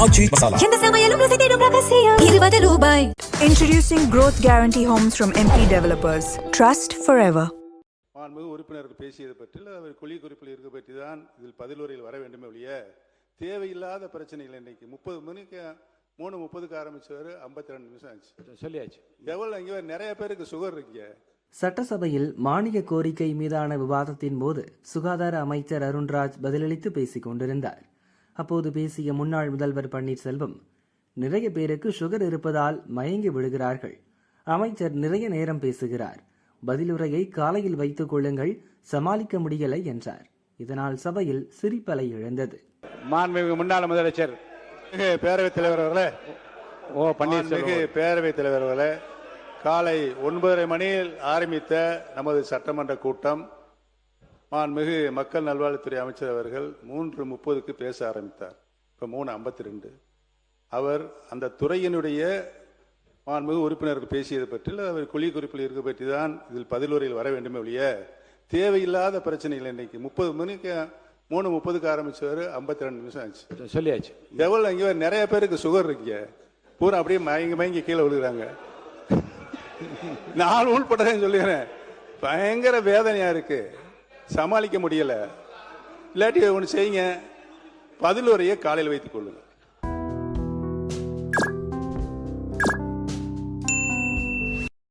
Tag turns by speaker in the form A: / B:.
A: ஆச்சி மசாலா.
B: எந்த சமையலும் ருசி தேடும் ரகசியம் 20 ரூபாய்.
C: Introducing Growth Guarantee Homes from MP Developers. Trust forever.
D: மாண்புமிகு உறுப்பினர்கள் பேசியது பற்றி அவர் கொள்கை குறிப்பில் இருக்க பற்றி தான் இதில் பதிலுரையில் வர வேண்டுமே ஒழிய தேவையில்லாத பிரச்சனைகள் இன்னைக்கு 30 மணிக்கு 3:30க்கு ஆரம்பிச்சவர் 52 நிமிஷம் ஆச்சு
E: சொல்லியாச்சு.
D: எவ்வளோ இங்கே நிறைய பேருக்கு சுகர் இருக்கீங்க.
F: சட்டசபையில் மானிய கோரிக்கை மீதான விவாதத்தின் போது சுகாதார அமைச்சர் அருண்ராஜ் பதிலளித்து பேசிக் கொண்டிருந்தார். அப்போது பேசிய முன்னாள் முதல்வர் பன்னீர்செல்வம், நிறைய பேருக்கு சுகர் இருப்பதால் மயங்கி விடுகிறார்கள். அமைச்சர் நிறைய நேரம் பேசுகிறார். பதிலுரையை காலையில் வைத்துக் கொள்ளுங்கள், சமாளிக்க முடியலை என்றார். இதனால் சபையில் சிரிப்பலை எழுந்தது.
E: மாண்புமிகு முன்னாள் முதலமைச்சர்
D: பேரவைத் தலைவர் அவர்களே,
E: பன்னீர்செல்வம்
D: பேரவைத் தலைவர் அவர்களே, காலை 9:30 மணியில் ஆரம்பித்த நமது சட்டமன்ற கூட்டம் மாண்புமிகு மக்கள் நல்வாழ்வுத்துறை அமைச்சர் அவர்கள் 3:30க்கு பேச ஆரம்பித்தார். இப்போ 3:52. அவர் அந்த துறையினுடைய மாண்புமிகு உறுப்பினர்கள் பேசியது பற்றி அவர் கொள்கை குறிப்பில் இருக்க பற்றி தான் இதில் பதிலுரையில் வர வேண்டுமே ஒழிய தேவையில்லாத பிரச்சனைகள் இன்னைக்கு 30 மணிக்கு 3:30க்கு ஆரம்பிச்சவர் 52 நிமிஷம் ஆச்சு
E: சொல்லியாச்சு.
D: எவ்வளோ இங்கே நிறைய பேருக்கு சுகர் இருக்கீங்க. பூரா அப்படியே மயங்கி கீழே விழுகிறாங்க. நான் உள்பட்டதையும் சொல்லுகிறேன், பயங்கர வேதனையா இருக்கு, சமாளிக்க முடியல. இல்லாட்டி ஒன்று செய்யுங்க, பதிலுரையை காலையில் வைத்துக் கொள்ளுங்க.